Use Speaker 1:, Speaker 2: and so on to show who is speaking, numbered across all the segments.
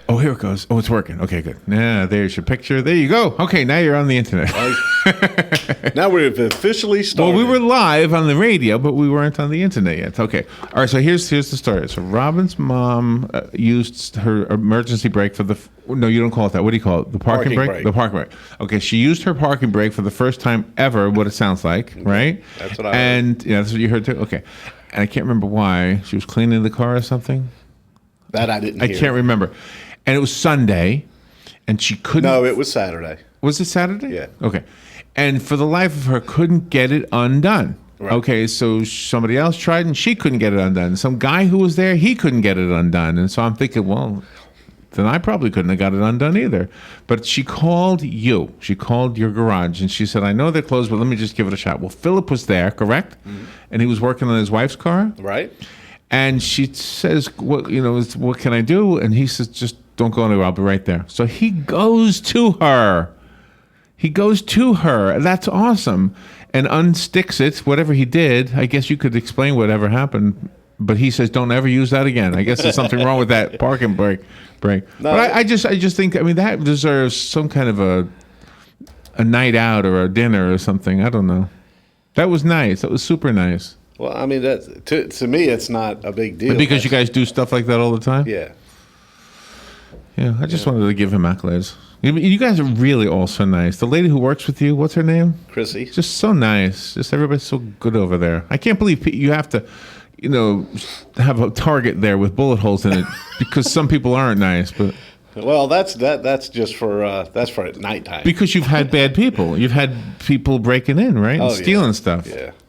Speaker 1: Oh, here it goes. Oh, it's working. Okay, good. Yeah, there's your picture. There you go. Okay, now you're on the internet.
Speaker 2: Now we've officially started.
Speaker 1: Well, we were live on the radio, but we weren't on the internet yet. Okay. All right, so here's the story. So Robin's mom used her emergency brake for the... No, you don't call it that. What do you call it? The parking brake? The parking brake. Okay, she used her parking brake for the first time ever, what it sounds like, right?
Speaker 2: That's what I heard.
Speaker 1: And, yeah, that's what you heard too? Okay. And I can't remember why. She was cleaning the car or something?
Speaker 2: That I didn't hear.
Speaker 1: I can't remember. And it was Sunday, and she couldn't...
Speaker 2: No, it was Saturday.
Speaker 1: Was it Saturday?
Speaker 2: Yeah.
Speaker 1: Okay. And for the life of her, couldn't get it undone. Right. Okay, so somebody else tried, and she couldn't get it undone. Some guy who was there, he couldn't get it undone. And so I'm thinking, well, then I probably couldn't have got it undone either. But she called you. She called your garage, and she said, I know they're closed, but let me just give it a shot. Well, Philip was there, correct? Mm-hmm. And he was working on his wife's car?
Speaker 2: Right.
Speaker 1: And she says, what can I do? And he says, just don't go anywhere. I'll be right there. So he goes to her. That's awesome. And unsticks it, whatever he did. I guess you could explain whatever happened. But he says, don't ever use that again. I guess there's something wrong with that parking brake. No, but I just think, that deserves some kind of a night out or a dinner or something. I don't know. That was nice. That was super nice.
Speaker 2: Well, I mean, to me, it's not a big deal.
Speaker 1: Because you guys do stuff like that all the time?
Speaker 2: Yeah.
Speaker 1: Yeah, I just wanted to give him accolades. You guys are really all so nice. The lady who works with you, what's her name?
Speaker 2: Chrissy.
Speaker 1: Just so nice. Just everybody's so good over there. I can't believe you have to, have a target there with bullet holes in it because some people aren't nice. But
Speaker 2: well, that's just for that's for at nighttime.
Speaker 1: Because you've had bad people. You've had people breaking in, right, and stealing stuff.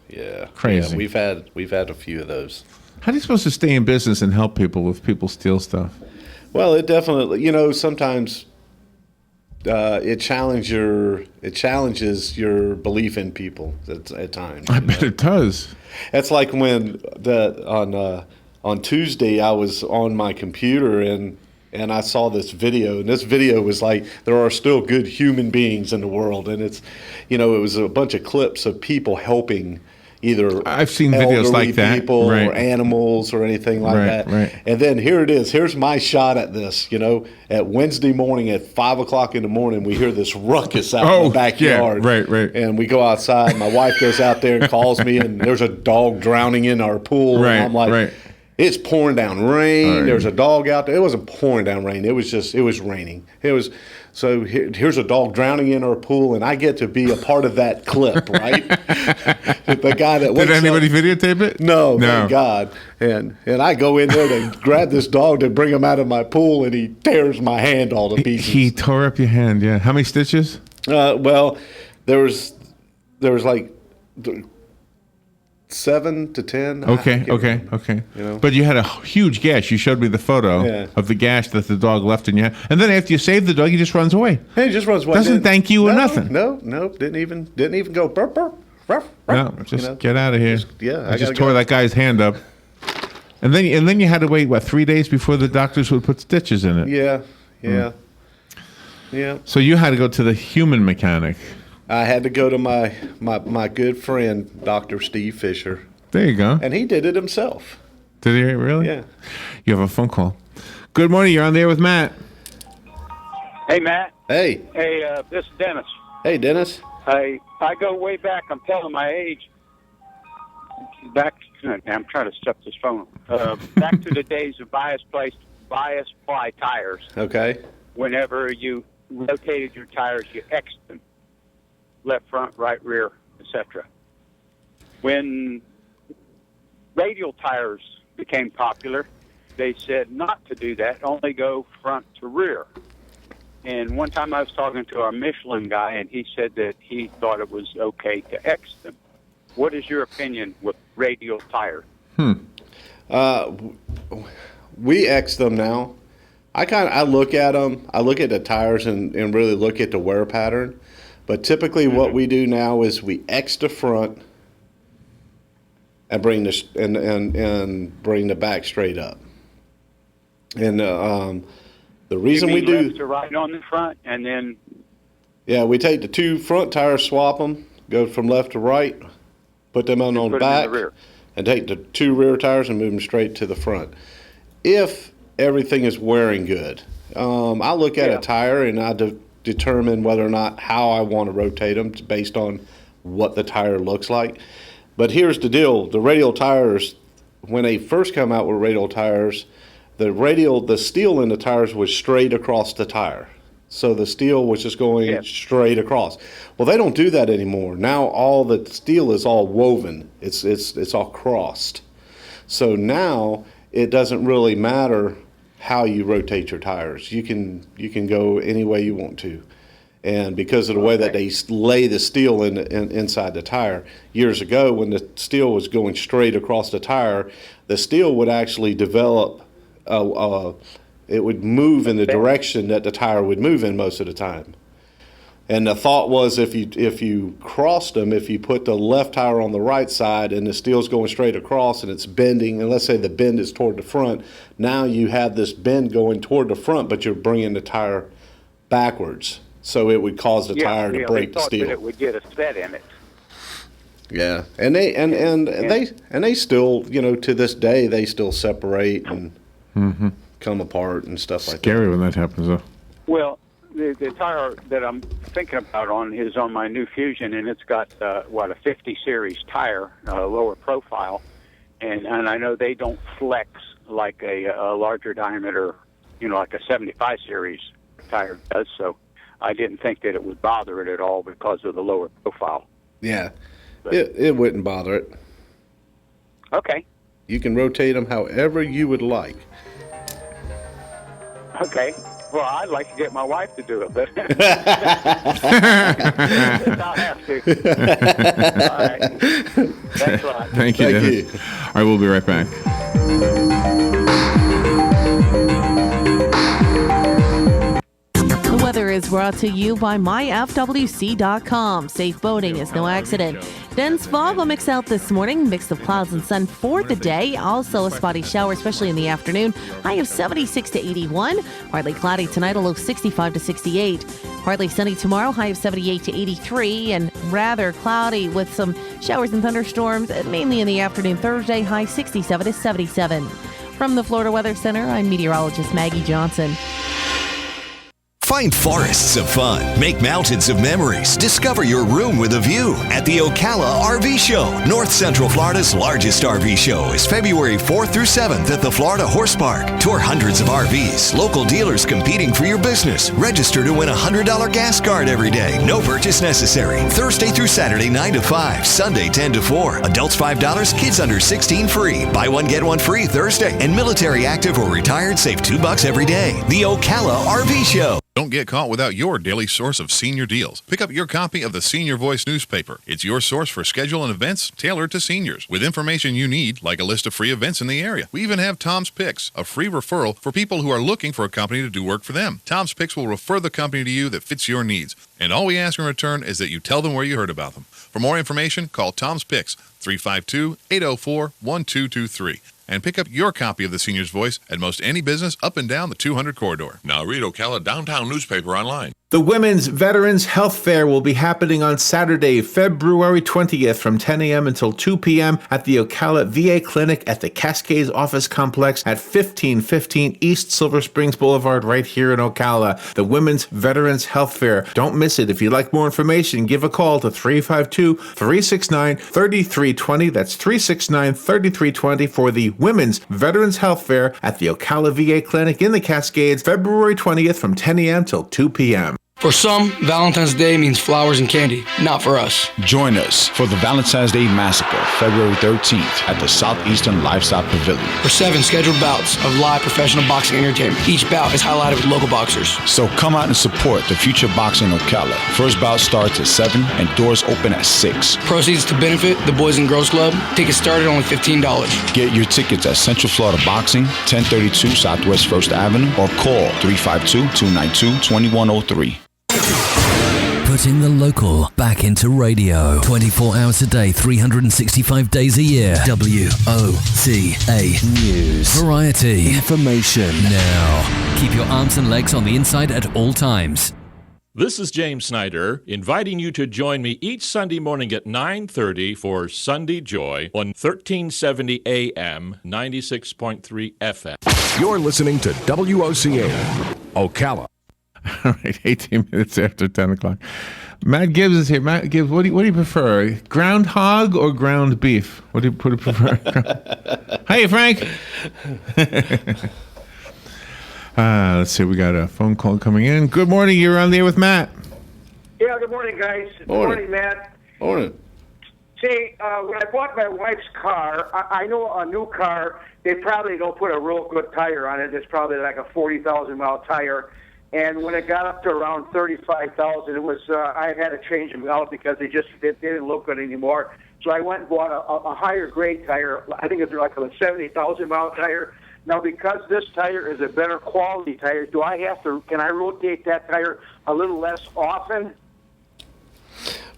Speaker 2: Yeah,
Speaker 1: crazy.
Speaker 2: Yeah, we've had a few of those.
Speaker 1: How are you supposed to stay in business and help people if people steal stuff?
Speaker 2: Well, it definitely, sometimes it challenges your belief in people at times.
Speaker 1: I bet it does.
Speaker 2: It's like when on Tuesday I was on my computer and I saw this video, and this video was like, there are still good human beings in the world, and it's, it was a bunch of clips of people helping either
Speaker 1: I've seen videos like that,
Speaker 2: people or animals or anything like that.
Speaker 1: Right.
Speaker 2: And then here it is. Here's my shot at this. At Wednesday morning at 5:00 in the morning, we hear this ruckus out in the backyard.
Speaker 1: Yeah, right.
Speaker 2: And we go outside. My wife goes out there and calls me, and there's a dog drowning in our pool.
Speaker 1: Right,
Speaker 2: and I'm like, it's pouring down rain.
Speaker 1: Right.
Speaker 2: There's a dog out there. It wasn't pouring down rain. It was raining. So here's a dog drowning in our pool, and I get to be a part of that clip, right? The guy that
Speaker 1: did anybody videotape it?
Speaker 2: No, thank God. And I go in there to grab this dog to bring him out of my pool, and he tears my hand all to pieces.
Speaker 1: He tore up your hand. Yeah. How many stitches?
Speaker 2: Well, there was like 7 to 10.
Speaker 1: Okay. But you had a huge gash. You showed me the photo of the gash that the dog left in your hand. And then after you save the dog, he just runs away.
Speaker 2: Hey, he just runs away.
Speaker 1: Doesn't thank you or nothing.
Speaker 2: No. Didn't even go burp, burp, ruff, ruff.
Speaker 1: No, just get out of here.
Speaker 2: I
Speaker 1: just tore that guy's hand up. And then you had to wait, 3 days before the doctors would put stitches in it?
Speaker 2: Yeah.
Speaker 1: So you had to go to the human mechanic.
Speaker 2: I had to go to my good friend, Dr. Steve Fisher.
Speaker 1: There you go.
Speaker 2: And he did it himself.
Speaker 1: Did he really?
Speaker 2: Yeah.
Speaker 1: You have a phone call. Good morning. You're on the air with Matt.
Speaker 3: Hey, Matt.
Speaker 2: Hey.
Speaker 3: Hey, this is Dennis.
Speaker 2: Hey, Dennis.
Speaker 3: I go way back. I'm telling my age. I'm trying to step this phone. Back to the days of bias ply tires.
Speaker 2: Okay.
Speaker 3: Whenever you rotated your tires, you X'd them. Left, front, right, rear, etc. When radial tires became popular, they said not to do that, only go front to rear. And one time I was talking to our Michelin guy, and he said that he thought it was okay to X them. What is your opinion with radial tires?
Speaker 2: We X them now. I look at them. I look at the tires and really look at the wear pattern. But typically, what we do now is we X the front and bring the back straight up. And the reason we do
Speaker 3: left to right on the front, and then
Speaker 2: we take the two front tires, swap them, go from left to right, put them on the back, and take the two rear tires and move them straight to the front. If everything is wearing good. I look at
Speaker 3: Yeah.
Speaker 2: a tire and I determine whether or not how I want to rotate them based on what the tire looks like. But here's the deal: the radial tires, when they first come out with radial tires, the steel in the tires was straight across the tire. So the steel was just going straight across. Well, they don't do that anymore. Now all the steel is all woven. It's all crossed. So now it doesn't really matter how you rotate your tires. You can go any way you want to. And because of the way that they lay the steel inside the tire, years ago when the steel was going straight across the tire, the steel would actually develop it would move in the direction that the tire would move in most of the time. And the thought was if you crossed them, if you put the left tire on the right side and the steel's going straight across and it's bending, and let's say the bend is toward the front, now you have this bend going toward the front, but you're bringing the tire backwards. So it would cause the tire to break the steel.
Speaker 3: That it would get a set in it.
Speaker 2: Yeah, and they still, to this day they still separate and come apart and stuff like that.
Speaker 1: Scary when that happens, though.
Speaker 3: Well, the tire that I'm thinking about is on my new Fusion, and it's got a 50 series tire, lower profile, and I know they don't flex like a larger diameter, like a 75 series tire does. So I didn't think that it would bother it at all because of the lower profile.
Speaker 2: Yeah, it wouldn't bother it.
Speaker 3: Okay.
Speaker 2: You can rotate them however you would like.
Speaker 3: Okay. Well, I'd like to get my wife to do it, but I'll have to. All right. Thanks a lot.
Speaker 1: Thank you,
Speaker 2: Thank
Speaker 1: Dennis.
Speaker 2: you.
Speaker 1: All right, we'll be right back.
Speaker 4: The weather is brought to you by myfwc.com. Safe boating is no accident. Dense fog will mix out this morning. Mix of clouds and sun for the day. Also a spotty shower, especially in the afternoon. High of 76 to 81. Partly cloudy tonight, a low 65 to 68. Partly sunny tomorrow, high of 78 to 83. And rather cloudy with some showers and thunderstorms, mainly in the afternoon Thursday, high 67 to 77. From the Florida Weather Center, I'm meteorologist Maggie Johnson.
Speaker 5: Find forests of fun, make mountains of memories, discover your room with a view at the Ocala RV Show. North Central Florida's largest RV show is February 4th through 7th at the Florida Horse Park. Tour hundreds of RVs, local dealers competing for your business. Register to win a $100 gas card every day. No purchase necessary. Thursday through Saturday 9 to 5, Sunday 10 to 4. Adults $5, kids under 16 free. Buy one, get one free Thursday. And military, active, or retired save $2 every day. The Ocala RV Show.
Speaker 6: Don't get caught without your daily source of senior deals. Pick up your copy of the Senior Voice newspaper. It's your source for schedule and events tailored to seniors, with information you need, like a list of free events in the area. We even have Tom's Picks, a free referral for people who are looking for a company to do work for them. Tom's Picks will refer the company to you that fits your needs. And all we ask in return is that you tell them where you heard about them. For more information, call Tom's Picks, 352-804-1223. And pick up your copy of the Senior's Voice at most any business up and down the 200 corridor.
Speaker 7: Now read Ocala Downtown newspaper online.
Speaker 1: The Women's Veterans Health Fair will be happening on Saturday, February 20th from 10 a.m. until 2 p.m. at the Ocala VA Clinic at the Cascades Office Complex at 1515 East Silver Springs Boulevard right here in Ocala. The Women's Veterans Health Fair. Don't miss it. If you'd like more information, give a call to 352-369-3320. That's 369-3320 for the Women's Veterans Health Fair at the Ocala VA Clinic in the Cascades, February 20th from 10 a.m. till 2 p.m.
Speaker 8: For some, Valentine's Day means flowers and candy. Not for us.
Speaker 9: Join us for the Valentine's Day Massacre, February 13th at the Southeastern Livestock Pavilion.
Speaker 8: For 7 scheduled bouts of live professional boxing entertainment. Each bout is highlighted with local boxers.
Speaker 9: So come out and support the future boxing in Ocala. First bout starts at 7 and doors open at 6.
Speaker 8: Proceeds to benefit the Boys and Girls Club. Tickets start at only $15.
Speaker 9: Get your tickets at Central Florida Boxing, 1032 Southwest 1st Avenue, or call 352-292-2103.
Speaker 10: Putting the local back into radio. 24 hours a day, 365 days a year. WOCA News. Variety. Information. Now. Keep your arms and legs on the inside at all times.
Speaker 11: This is James Snyder, inviting you to join me each Sunday morning at 9:30 for Sunday Joy on 1370 AM, 96.3 FM.
Speaker 12: You're listening to WOCA, Ocala.
Speaker 1: All right, 18 minutes after 10 o'clock. Matt Gibbs is here. Matt Gibbs, what do you prefer, groundhog or ground beef? What do you prefer? Hey, Frank. Let's see. We got a phone call coming in. Good morning. You're on the air with Matt.
Speaker 13: Yeah, good morning, guys. Good morning, Matt.
Speaker 2: Morning.
Speaker 13: See, when I bought my wife's car, I know a new car, they probably don't put a real good tire on it. It's probably like a 40,000-mile tire. And when it got up to around 35,000, it was I had to change them out because they didn't look good anymore. So I went and bought a higher grade tire. I think it's like a 70,000-mile tire. Now, because this tire is a better quality tire, can I rotate that tire a little less often?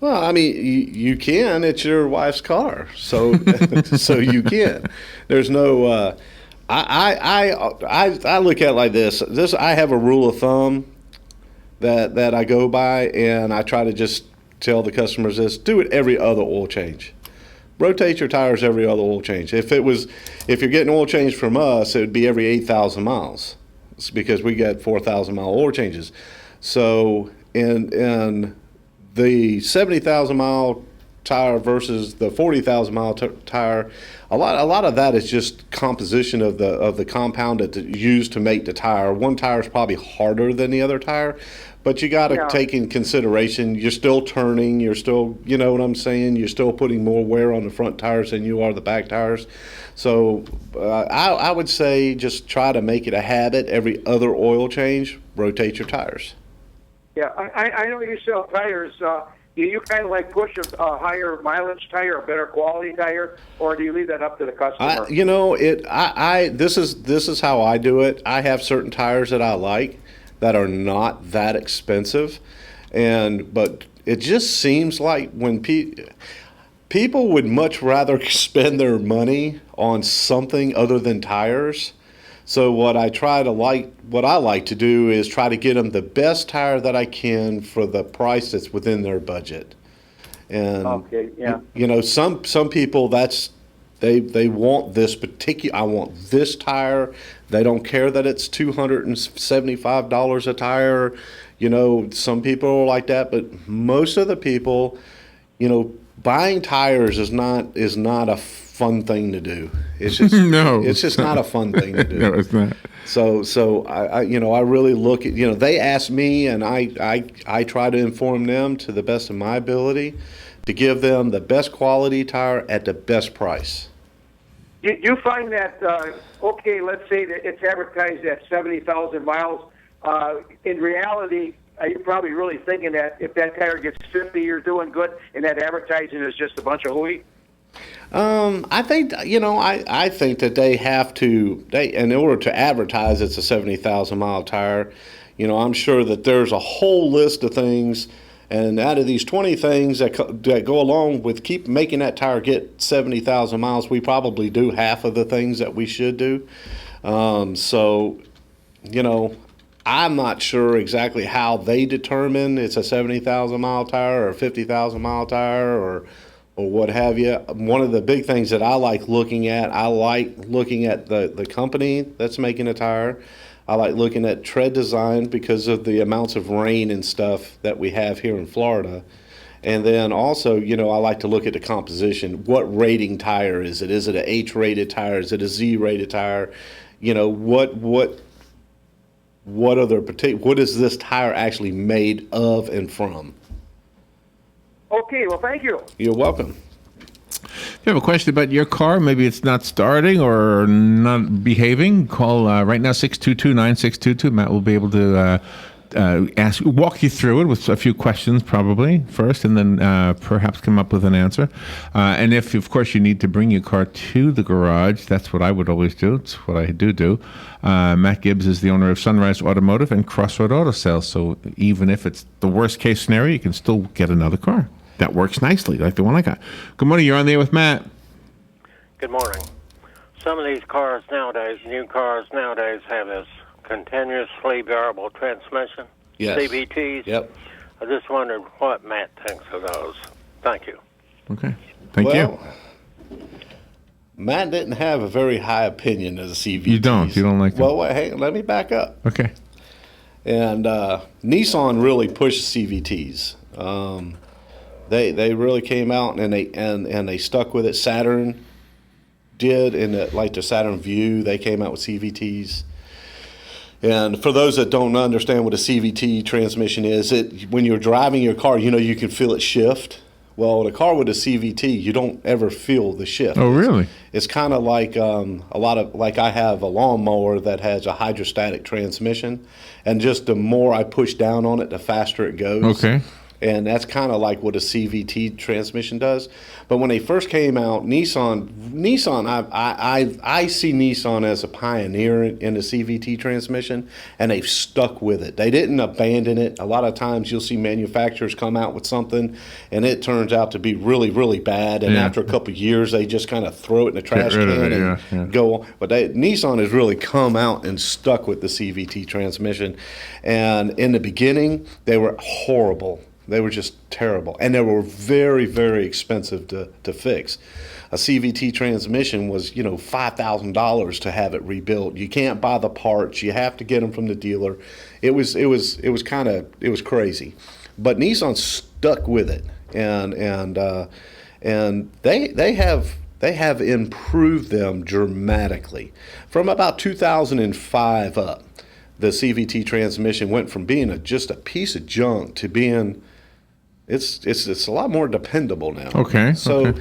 Speaker 2: Well, I mean, you can. It's your wife's car, so so you can. There's no. I look at it like this. I have a rule of thumb that I go by, and I try to just tell the customers this: do it every other oil change. Rotate your tires every other oil change. If you're getting oil change from us, it would be every 8,000 miles. It's because we get 4,000 mile oil changes. So in the 70,000 mile tire versus the 40,000 mile tire, a lot of that is just composition of the compound that's used to make the tire. One tire is probably harder than the other tire. But you got to take in consideration, you're still turning, you're still, you know what I'm saying, you're still putting more wear on the front tires than you are the back tires. So I would say just try to make it a habit. Every other oil change, rotate your tires.
Speaker 13: Yeah, I know you sell tires. Do you kind of like push a higher mileage tire, a better quality tire, or do you leave that up to the customer?
Speaker 2: This is how I do it. I have certain tires that I like that are not that expensive, but it just seems like when people would much rather spend their money on something other than tires. So what I like to do is try to get them the best tire that I can for the price that's within their budget. And
Speaker 13: okay, yeah.
Speaker 2: Some people they want this particular. I want this tire. They don't care that it's $275 a tire. Some people are like that, but most of the people, buying tires is not a fun thing to do. It's just
Speaker 1: no.
Speaker 2: It's just not a fun thing to do.
Speaker 1: No, it's not.
Speaker 2: So I really look at they ask me, and I try to inform them to the best of my ability to give them the best quality tire at the best price.
Speaker 13: You find that, let's say that it's advertised at 70,000 miles. In reality, are you probably really thinking that if that tire gets 50, you're doing good, and that advertising is just a bunch of hooey?
Speaker 2: I think, I think that they have to, in order to advertise it's a 70,000 mile tire, I'm sure that there's a whole list of things. And out of these 20 things that go along with keep making that tire get 70,000 miles, we probably do half of the things that we should do. I'm not sure exactly how they determine it's a 70,000 mile tire or a 50,000 mile tire or what have you. One of the big things that I like looking at the company that's making a tire. I like looking at tread design because of the amounts of rain and stuff that we have here in Florida. And then also, I like to look at the composition. What rating tire is it? Is it an H-rated tire? Is it a Z-rated tire? What is this tire actually made of and from?
Speaker 13: Okay, well, thank you.
Speaker 2: You're welcome.
Speaker 1: If you have a question about your car, maybe it's not starting or not behaving, call right now 622-9622. Matt will be able to walk you through it with a few questions probably first, and then perhaps come up with an answer. And if, of course, you need to bring your car to the garage, that's what I would always do. It's what I do. Matt Gibbs is the owner of Sunrise Automotive and Crossroad Auto Sales. So even if it's the worst case scenario, you can still get another car that works nicely, like the one I got. Good morning. You're on there with Matt.
Speaker 14: Good morning. Some of these new cars nowadays, have this continuously variable transmission.
Speaker 2: Yes.
Speaker 14: CVTs.
Speaker 2: Yep.
Speaker 14: I just wondered what Matt thinks of those. Thank you.
Speaker 1: Okay. Thank you.
Speaker 2: Matt didn't have a very high opinion of the CVTs.
Speaker 1: You don't like them.
Speaker 2: Well, wait, hey, let me back up.
Speaker 1: Okay.
Speaker 2: And Nissan really pushed CVTs. They really came out and they stuck with it. Saturn did, and like the Saturn Vue, they came out with CVTs. And for those that don't understand what a CVT transmission is, when you're driving your car, you can feel it shift. Well, in a car with a CVT, you don't ever feel the shift.
Speaker 1: Oh, really?
Speaker 2: It's kind of like I have a lawnmower that has a hydrostatic transmission, and just the more I push down on it, the faster it goes.
Speaker 1: Okay.
Speaker 2: And that's kind of like what a CVT transmission does. But when they first came out, Nissan, I see Nissan as a pioneer in the CVT transmission, and they've stuck with it. They didn't abandon it. A lot of times you'll see manufacturers come out with something, and it turns out to be really, really bad. And after a couple of years, they just kind of throw it in the trash can and go on. But Nissan has really come out and stuck with the CVT transmission. And in the beginning, they were horrible. They were just terrible, and they were very, very expensive to fix. A CVT transmission was, $5,000 to have it rebuilt. You can't buy the parts; you have to get them from the dealer. It was crazy, but Nissan stuck with it, and they have improved them dramatically. From about 2005 up, the CVT transmission went from being just a piece of junk to being it's a lot more dependable now.
Speaker 1: Okay.
Speaker 2: So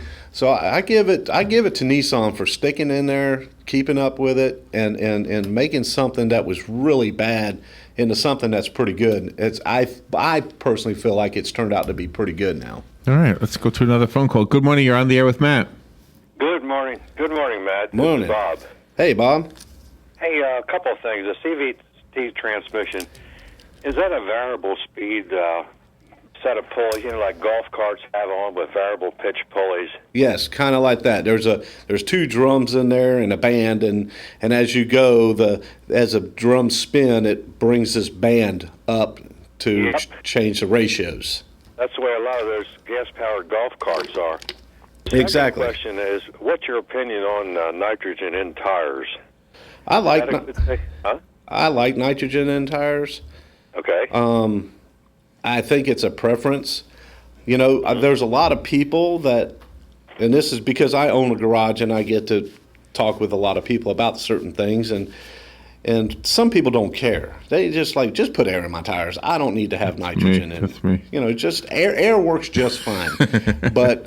Speaker 2: I give it to Nissan for sticking in there, keeping up with it, and making something that was really bad into something that's pretty good. I personally feel like it's turned out to be pretty good now.
Speaker 1: All right, let's go to another phone call. Good morning. You're on the air with Matt.
Speaker 15: Good morning. Good morning, Matt. This
Speaker 2: Morning.
Speaker 15: is Bob.
Speaker 2: Hey, Bob.
Speaker 15: Hey, a couple of things. The CVT transmission, is that a variable speed set of pulleys, like golf carts have on with variable pitch pulleys?
Speaker 2: Yes, kind of like that. There's two drums in there and a band, and as you go, as a drum spin, it brings this band up to change the ratios.
Speaker 15: That's the way a lot of those gas-powered golf carts are.
Speaker 2: Exactly.
Speaker 15: The question is, what's your opinion on nitrogen in tires?
Speaker 2: I like nitrogen in tires.
Speaker 15: Okay.
Speaker 2: I think it's a preference. There's a lot of people that, and this is because I own a garage and I get to talk with a lot of people about certain things, and some people don't care. They just put air in my tires. I don't need to have nitrogen in it.
Speaker 1: That's me.
Speaker 2: Just air works just fine. But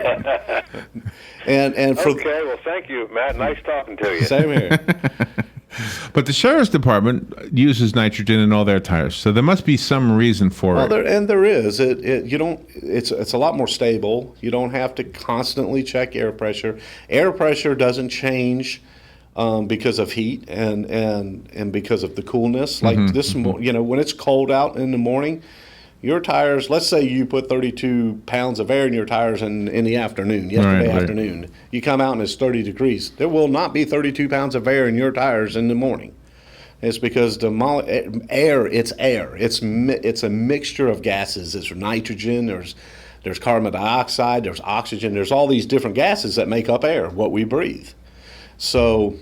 Speaker 2: and for
Speaker 15: okay, well, thank you, Matt. Nice talking to you.
Speaker 2: Same here.
Speaker 1: But the sheriff's department uses nitrogen in all their tires, so there must be some reason for it.
Speaker 2: There is. It's a lot more stable. You don't have to constantly check air pressure. Air pressure doesn't change because of heat and because of the coolness. Like when it's cold out in the morning, your tires, let's say you put 32 pounds of air in your tires in the afternoon, yesterday afternoon. You come out and it's 30 degrees. There will not be 32 pounds of air in your tires in the morning. It's because air. It's a mixture of gases. There's nitrogen, there's carbon dioxide, there's oxygen, there's all these different gases that make up air, what we breathe. So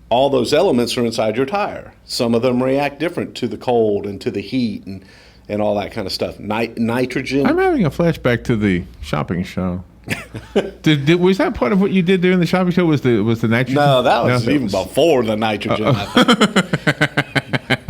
Speaker 2: all those elements are inside your tire. Some of them react different to the cold and to the heat and all that kind of stuff. Nitrogen.
Speaker 1: I'm having a flashback to the shopping show. Was that part of what you did during the shopping show? Was the nitrogen?
Speaker 2: No, that was even before the nitrogen.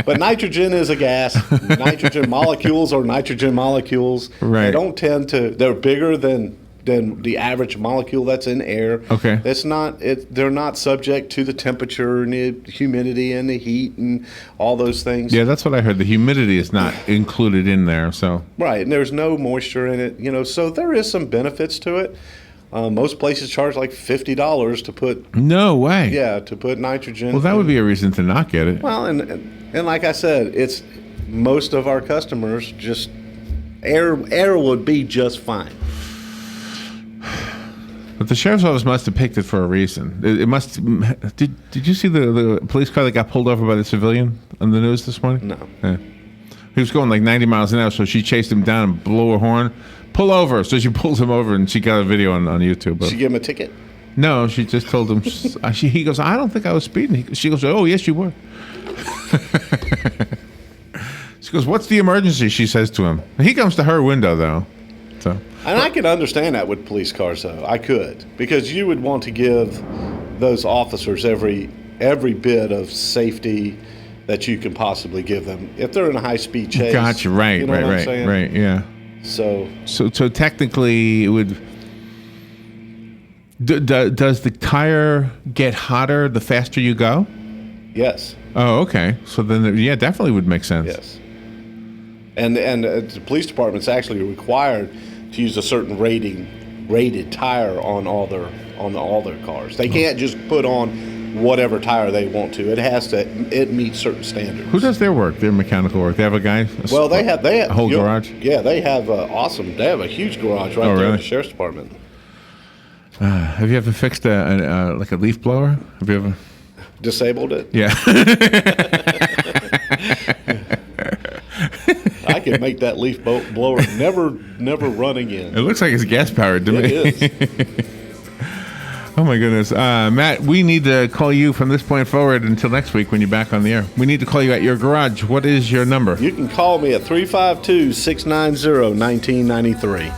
Speaker 2: But nitrogen is a gas. Nitrogen molecules are nitrogen molecules.
Speaker 1: Right.
Speaker 2: They don't tend to. They're bigger than the average molecule that's in air.
Speaker 1: Okay.
Speaker 2: They're not subject to the temperature and the humidity and the heat and all those things.
Speaker 1: Yeah, that's what I heard. The humidity is not included in there, so.
Speaker 2: Right, and there's no moisture in it, so there is some benefits to it. Most places charge like $50 to put.
Speaker 1: No way.
Speaker 2: Yeah, to put nitrogen.
Speaker 1: Well, that would be a reason to not get it.
Speaker 2: Well, and like I said, it's most of our customers just air would be just fine.
Speaker 1: But the sheriff's office must have picked it for a reason. It must. Did you see the police car that got pulled over by the civilian on the news this morning?
Speaker 2: No.
Speaker 1: Yeah. He was going like 90 miles an hour, so she chased him down and blew her horn. Pull over. So she pulls him over, and she got a video on YouTube.
Speaker 2: Did she give him a ticket?
Speaker 1: No, she just told him. He goes, I don't think I was speeding. She goes, oh, yes, you were. She goes, what's the emergency? She says to him. He comes to her window, though. So.
Speaker 2: And I can understand that with police cars, though. I could. Because you would want to give those officers every bit of safety that you can possibly give them. If they're in a high-speed chase.
Speaker 1: Gotcha, right,
Speaker 2: you know what I'm saying?
Speaker 1: right, yeah.
Speaker 2: So
Speaker 1: technically, it would. Does the tire get hotter the faster you go?
Speaker 2: Yes.
Speaker 1: Oh, okay. So then, yeah, definitely would make sense.
Speaker 2: Yes. And the police department's actually required to use a certain rated tire on all their cars. They can't just put on whatever tire they want to. It meets certain standards.
Speaker 1: Who does their work? Their mechanical work? They have a guy.
Speaker 2: Well, they have
Speaker 1: a whole garage.
Speaker 2: Yeah, they have awesome. They have a huge garage right there in the sheriff's department.
Speaker 1: Have you ever fixed a leaf blower? Have you ever
Speaker 2: disabled it?
Speaker 1: Yeah.
Speaker 2: I could make that leaf blower never run again.
Speaker 1: It looks like it's gas powered to me.
Speaker 2: It is.
Speaker 1: Oh my goodness, Matt, we need to call you from this point forward until next week when you're back on the air. We need to call you at your garage. What is your number?
Speaker 2: You can call me at 352-690-1993.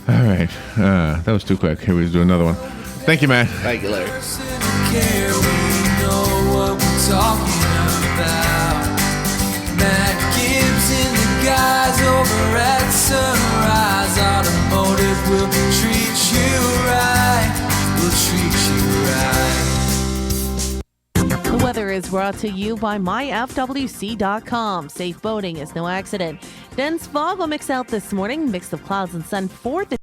Speaker 1: All right, that was too quick. Here we do another one. Thank you, Matt.
Speaker 2: Thank you, Larry.
Speaker 16: Matt Gibbs and the guys over at Sunrise Automotive will treat you right. We'll treat you right.
Speaker 4: The weather is brought to you by myfwc.com. Safe boating is no accident. Dense fog will mix out this morning. Mix of clouds and sun for the